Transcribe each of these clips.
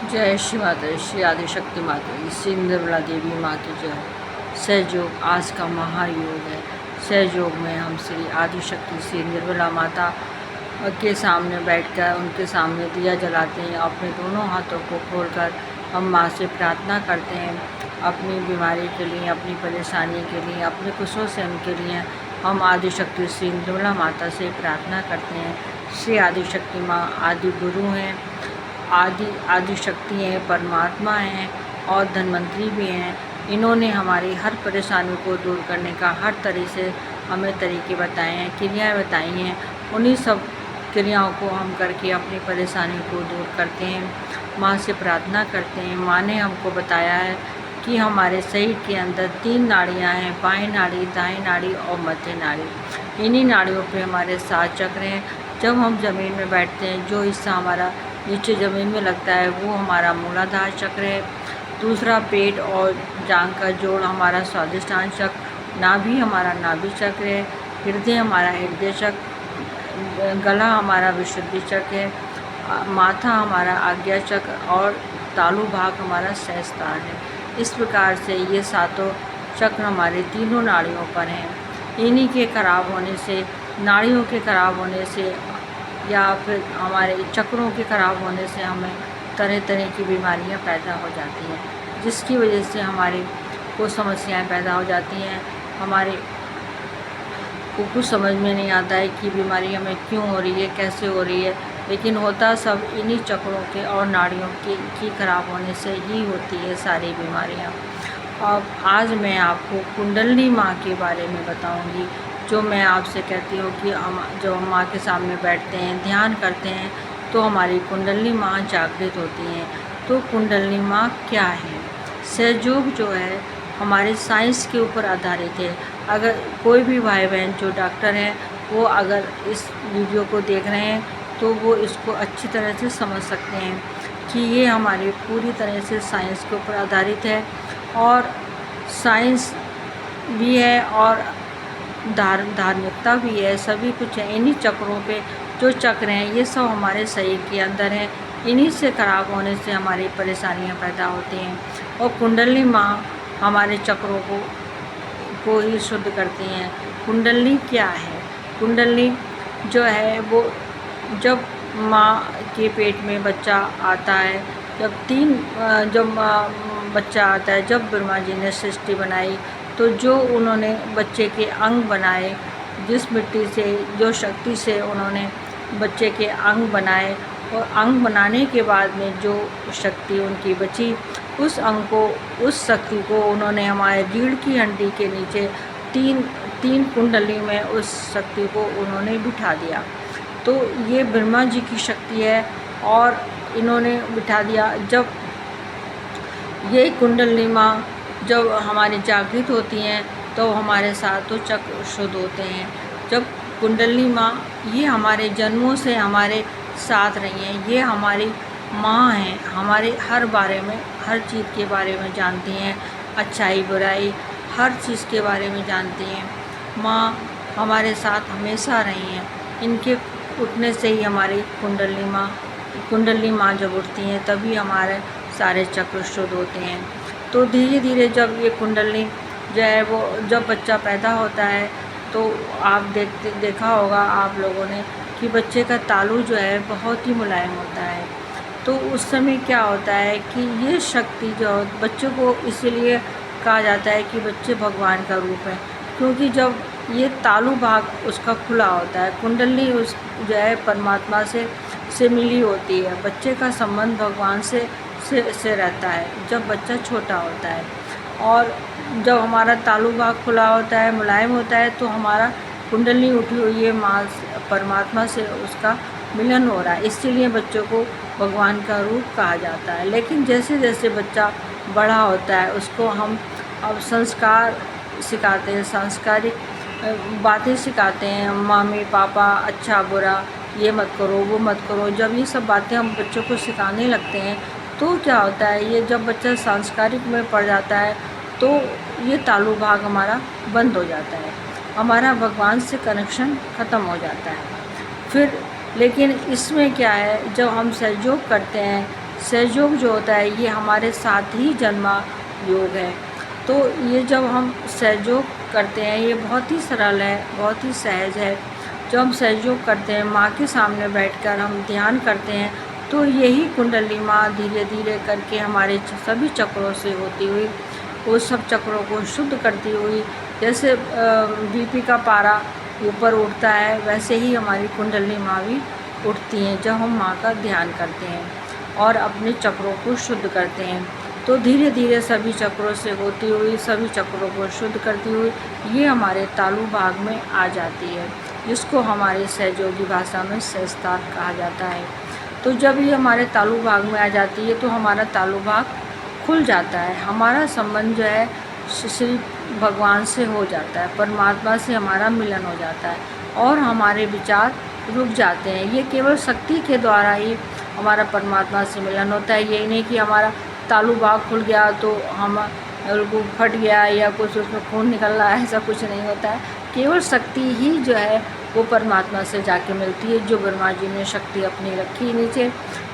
जय श्री माता, श्री आदिशक्ति माता की, श्री निर्मला देवी माँ की जय। सहयोग आज का महायोग है। सहयोग में हम श्री आदिशक्ति श्री निर्मला माता के सामने बैठकर उनके सामने दिया जलाते हैं। अपने दोनों हाथों को खोलकर हम माँ से प्रार्थना करते हैं अपनी बीमारी के लिए, अपनी परेशानी के लिए, अपने कुशों से उनके लिए हम आदिशक्ति श्री निर्मला माता से प्रार्थना करते हैं। श्री आदिशक्ति माँ आदि गुरु हैं, आदि शक्ति हैं, परमात्मा हैं और धन्वंतरी भी हैं। इन्होंने हमारी हर परेशानी को दूर करने का हर तरह से हमें तरीके बताए हैं, क्रियाएं बताई हैं। उन्हीं सब क्रियाओं को हम करके अपनी परेशानी को दूर करते हैं, माँ से प्रार्थना करते हैं। माँ ने हमको बताया है कि हमारे शरीर के अंदर 3 नाड़ियाँ हैं, बाएं नाड़ी, दाएं नाड़ी और मध्य नाड़ी। इन्हीं नाड़ियों पे हमारे 7 चक्र हैं। जब हम ज़मीन में बैठते हैं, जो हिस्सा हमारा नीचे ज़मीन में लगता है वो हमारा मूलाधार चक्र है। दूसरा पेट और जांघ का जोड़ हमारा स्वादिष्ठान चक्र, नाभि हमारा नाभि चक्र है, हृदय हमारा हृदय चक्र, गला हमारा विशुद्धि चक्र है, माथा हमारा आज्ञा चक्र और तालु भाग हमारा सहस्त्रार है। इस प्रकार से ये 7 चक्र हमारे तीनों नाड़ियों पर हैं। इन्हीं के खराब होने से, नाड़ियों के खराब होने से या फिर हमारे चक्रों के खराब होने से हमें तरह तरह की बीमारियां पैदा हो जाती हैं, जिसकी वजह से हमारी को समस्याएं पैदा हो जाती हैं। हमारे को कुछ समझ में नहीं आता है कि बीमारी हमें क्यों हो रही है, कैसे हो रही है, लेकिन होता सब इन्हीं चक्रों के और नाड़ियों की खराब होने से ही होती है सारी बीमारियां। अब आज मैं आपको कुंडलिनी माँ के बारे में बताऊंगी। जो मैं आपसे कहती हूँ कि हम जब हम माँ के सामने बैठते हैं, ध्यान करते हैं, तो हमारी कुंडलिनी माँ जागृत होती हैं। तो कुंडलिनी माँ क्या है? सहयोग जो है हमारे साइंस के ऊपर आधारित है। अगर कोई भी भाई बहन जो डॉक्टर हैं वो अगर इस वीडियो को देख रहे हैं तो वो इसको अच्छी तरह से समझ सकते हैं कि ये हमारी पूरी तरह से साइंस के ऊपर आधारित है और साइंस भी है और धार्मिकता भी है, सभी कुछ है। इन्हीं चक्रों पे जो चक्र हैं ये सब हमारे शरीर के अंदर हैं। इन्हीं से खराब होने से हमारी परेशानियां पैदा होती हैं और कुंडलिनी माँ हमारे चक्रों को ही शुद्ध करती हैं। कुंडलिनी क्या है? कुंडलिनी जो है वो जब माँ के पेट में बच्चा आता है, जब बच्चा आता है, जब ब्रह्मा जी ने सृष्टि बनाई तो जो उन्होंने बच्चे के अंग बनाए, जिस मिट्टी से, जो शक्ति से उन्होंने बच्चे के अंग बनाए और अंग बनाने के बाद में जो शक्ति उनकी बची, उस अंग को, उस शक्ति को उन्होंने हमारे रीढ़ की हड्डी के नीचे तीन कुंडली में उस शक्ति को उन्होंने बिठा दिया। तो ये ब्रह्मा जी की शक्ति है और इन्होंने बिठा दिया। जब ये कुंडलिनी माँ जब हमारी जागृत होती हैं तो हमारे 7 चक्र शुद्ध होते हैं। जब कुंडलिनी माँ ये हमारे जन्मों से हमारे साथ रही हैं, ये हमारी माँ हैं, हमारे हर बारे में, हर चीज़ के बारे में जानती हैं, अच्छाई बुराई हर चीज़ के बारे में जानती हैं। माँ हमारे साथ हमेशा रही हैं। इनके उठने से ही हमारी कुंडलिनी माँ जब उठती हैं तभी हमारे सारे चक्र शुद्ध होते हैं। तो धीरे धीरे जब ये कुंडलिनी जो है वो, जब बच्चा पैदा होता है तो आप देखा होगा आप लोगों ने कि बच्चे का तालू जो है बहुत ही मुलायम होता है। तो उस समय क्या होता है कि ये शक्ति जो बच्चों को इसीलिए कहा जाता है कि बच्चे भगवान का रूप है, क्योंकि जब ये तालू भाग उसका खुला होता है, कुंडलिनी उस जो है परमात्मा से मिली होती है। बच्चे का संबंध भगवान से रहता है जब बच्चा छोटा होता है। और जब हमारा तालु भाग खुला होता है, मुलायम होता है, तो हमारा कुंडलिनी उठी हुई है, माँ परमात्मा से उसका मिलन हो रहा है। इसीलिए बच्चों को भगवान का रूप कहा जाता है। लेकिन जैसे जैसे बच्चा बड़ा होता है उसको हम अब संस्कार सिखाते हैं, सांस्कारिक बातें सिखाते हैं, मम्मी पापा, अच्छा बुरा, ये मत करो, वो मत करो। जब ये सब बातें हम बच्चों को सिखाने लगते हैं तो क्या होता है, ये जब बच्चा सांस्कारिक में पड़ जाता है तो ये तालु भाग हमारा बंद हो जाता है, हमारा भगवान से कनेक्शन ख़त्म हो जाता है। फिर लेकिन इसमें क्या है, जब हम सहयोग करते हैं सहयोग जो होता है ये हमारे साथ ही जन्मा योग है। तो ये जब हम सहयोग करते हैं ये बहुत ही सरल है, बहुत ही सहज है। जब हम सहयोग करते हैं, माँ के सामने बैठकर हम ध्यान करते हैं, तो यही कुंडली माँ धीरे धीरे करके हमारे सभी चक्रों से होती हुई उस सब चक्रों को शुद्ध करती हुई, जैसे बीपी का पारा ऊपर उठता है वैसे ही हमारी कुंडली माँ भी उठती हैं जब हम माँ का ध्यान करते हैं और अपने चक्रों को शुद्ध करते हैं। तो धीरे धीरे सभी चक्रों से होती हुई सभी चक्रों को शुद्ध करती हुई ये हमारे तालु भाग में आ जाती है, जिसको हमारे सहयोगी भाषा में सहस्त्रार कहा जाता है। तो जब ये हमारे तालु भाग में आ जाती है तो हमारा तालु भाग खुल जाता है, हमारा संबंध जो है श्री भगवान से हो जाता है, परमात्मा से हमारा मिलन हो जाता है और हमारे विचार रुक जाते हैं। ये केवल शक्ति के द्वारा ही हमारा परमात्मा से मिलन होता है। यही नहीं कि हमारा तालु भाग खुल गया तो हम बिल्कुल फट गया या कुछ उसमें खून निकल रहा है, ऐसा कुछ नहीं होता है। केवल शक्ति ही जो है वो परमात्मा से जाके मिलती है। जो ब्रह्मा जी ने शक्ति अपनी रखी नीचे,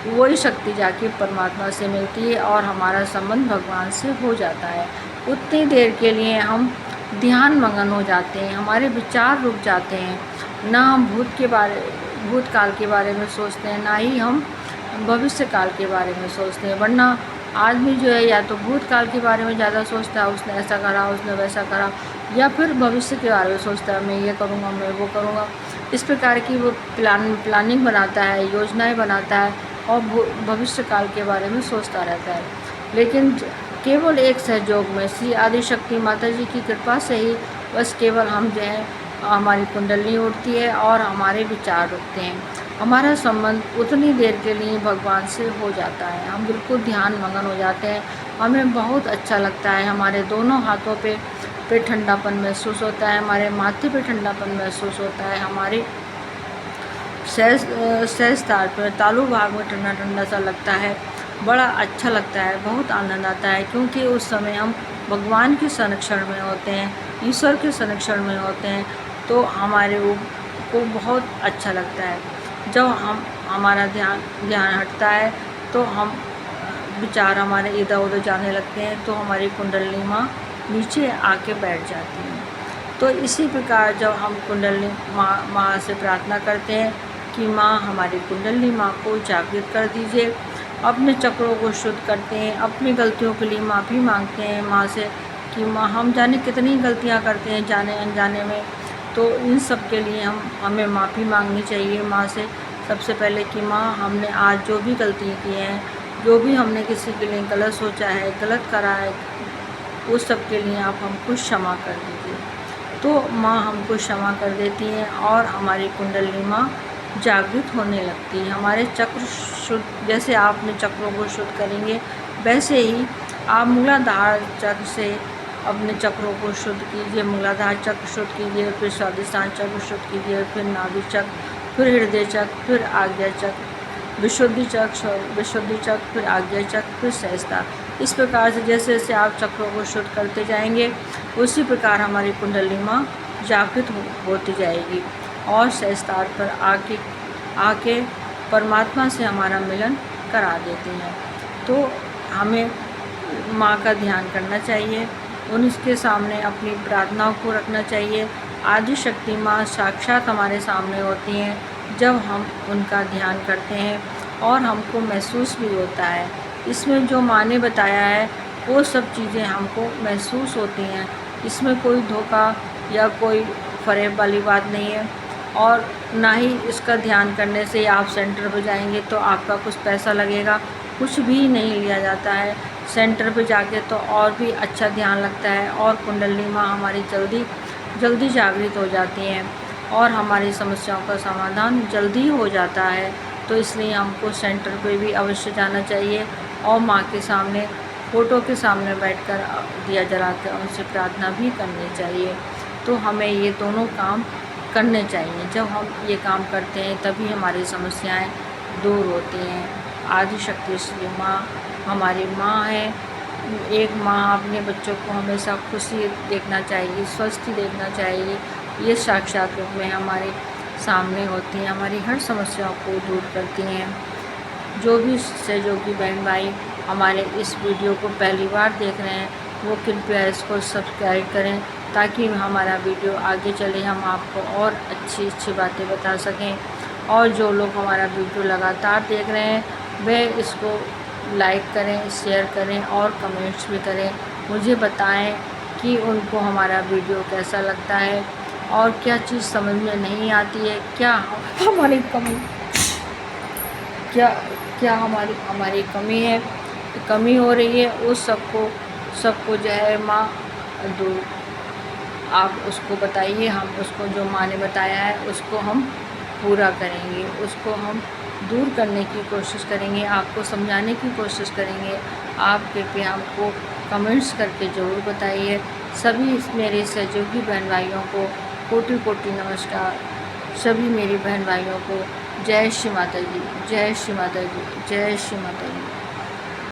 वही शक्ति जाके परमात्मा से मिलती है और हमारा संबंध भगवान से हो जाता है। उतनी देर के लिए हम ध्यान मगन हो जाते हैं, हमारे विचार रुक जाते हैं, ना हम भूतकाल के बारे में सोचते हैं, ना ही हम भविष्य काल के बारे में सोचते हैं। वरना आदमी जो है या तो भूतकाल के बारे में ज़्यादा सोचता है, उसने ऐसा करा, उसने वैसा करा, या फिर भविष्य के बारे में सोचता है, मैं ये करूँगा, मैं वो करूँगा। इस प्रकार की वो प्लानिंग बनाता है, योजनाएं बनाता है और भविष्य काल के बारे में सोचता रहता है। लेकिन केवल एक सहयोग में श्री आदिशक्ति माता जी की कृपा से ही बस केवल हम जो है हमारी कुंडली उठती है और हमारे विचार रुकते हैं। हमारा संबंध उतनी देर के लिए भगवान से हो जाता है, हम बिल्कुल ध्यान मगन हो जाते हैं, हमें बहुत अच्छा लगता है। हमारे दोनों हाथों पे ठंडापन महसूस होता है, हमारे माथे पे ठंडापन महसूस होता है, हमारे सहस्त्रार पर तालु भाग में ठंडा ठंडा सा लगता है, बड़ा अच्छा लगता है, बहुत आनंद आता है। क्योंकि उस समय हम भगवान के संरक्षण में होते हैं, ईश्वर के संरक्षण में होते हैं, तो हमारे को बहुत अच्छा लगता है। जब हमारा ध्यान हटता है तो हम विचार हमारे इधर उधर जाने लगते हैं, तो हमारी कुंडली माँ नीचे आके बैठ जाती हैं। तो इसी प्रकार जब हम कुंडली माँ से प्रार्थना करते हैं कि माँ हमारी कुंडली माँ को जागृत कर दीजिए, अपने चक्रों को शुद्ध करते हैं, अपनी गलतियों के लिए माफ़ी मांगते हैं माँ से कि माँ हम जाने कितनी गलतियाँ करते हैं जाने अनजाने में, तो इन सब के लिए हमें माफ़ी मांगनी चाहिए माँ से सबसे पहले कि माँ हमने आज जो भी गलतियाँ की हैं, जो भी हमने किसी के लिए गलत सोचा है, गलत करा है, उस सब के लिए आप हमको क्षमा कर दीजिए। तो माँ हमको क्षमा कर देती हैं और हमारी कुंडली माँ जागृत होने लगती है। हमारे चक्र शुद्ध, जैसे आप अपने चक्रों को शुद्ध करेंगे वैसे ही आप मूलाधार चक्र से अपने चक्रों को शुद्ध कीजिए। मूलाधार चक्र शुद्ध कीजिए, फिर स्वादिष्टान चक्र शुद्ध कीजिए, फिर नाभि चक्र, फिर हृदय चक्र, फिर आज्ञा चक्र, विशुद्धि चक्र, फिर आज्ञा चक्र, फिर सहस्त्रार। इस प्रकार से जैसे जैसे आप चक्रों को शुद्ध करते जाएंगे उसी प्रकार हमारी कुंडली माँ जागृत होती जाएगी और सहस्त्रार पर आके परमात्मा से हमारा मिलन करा देती हैं। तो हमें माँ का ध्यान करना चाहिए, उनके सामने अपनी प्रार्थनाओं को रखना चाहिए। आदि शक्ति माँ साक्षात हमारे सामने होती हैं जब हम उनका ध्यान करते हैं और हमको महसूस भी होता है। इसमें जो माँ ने बताया है वो सब चीज़ें हमको महसूस होती हैं, इसमें कोई धोखा या कोई फरेब वाली बात नहीं है। और ना ही इसका ध्यान करने से आप सेंटर पर जाएंगे तो आपका कुछ पैसा लगेगा, कुछ भी नहीं लिया जाता है। सेंटर पे जाके तो और भी अच्छा ध्यान लगता है और कुंडली माँ हमारी जल्दी जागृत हो जाती हैं और हमारी समस्याओं का समाधान जल्दी हो जाता है। तो इसलिए हमको सेंटर पे भी अवश्य जाना चाहिए और माँ के सामने फ़ोटो के सामने बैठकर दिया जला कर उनसे प्रार्थना भी करनी चाहिए। तो हमें ये दोनों काम करने चाहिए। जब हम ये काम करते हैं तभी हमारी समस्याएं दूर होती हैं। आदि शक्ति श्री माँ हमारी माँ है। एक माँ अपने बच्चों को हमेशा खुशी देखना चाहिए, स्वस्थ देखना चाहिए। ये साक्षात रूप में हमारे सामने होती हैं, हमारी हर समस्याओं को दूर करती हैं। जो भी सहयोगी बहन भाई हमारे इस वीडियो को पहली बार देख रहे हैं वो कृपया इसको सब्सक्राइब करें, ताकि हमारा वीडियो आगे चले, हम आपको और अच्छी अच्छी बातें बता सकें। और जो लोग हमारा वीडियो लगातार देख रहे हैं वे इसको लाइक करें, शेयर करें और कमेंट्स भी करें। मुझे बताएं कि उनको हमारा वीडियो कैसा लगता है और क्या चीज़ समझ में नहीं आती है, क्या हमारी कमी क्या क्या हमारी कमी हो रही है, उस सबको जो है माँ दूर आप उसको बताइए। हम उसको जो माँ ने बताया है उसको हम पूरा करेंगे, उसको हम दूर करने की कोशिश करेंगे, आपको समझाने की कोशिश करेंगे। आप कृपया हमको कमेंट्स करके ज़रूर बताइए। सभी मेरे सहयोगी बहन भाइयों को कोटि कोटि नमस्कार। सभी मेरी बहन भाइयों को जय श्री माता जी, जय श्री माता जी, जय श्री माता जी।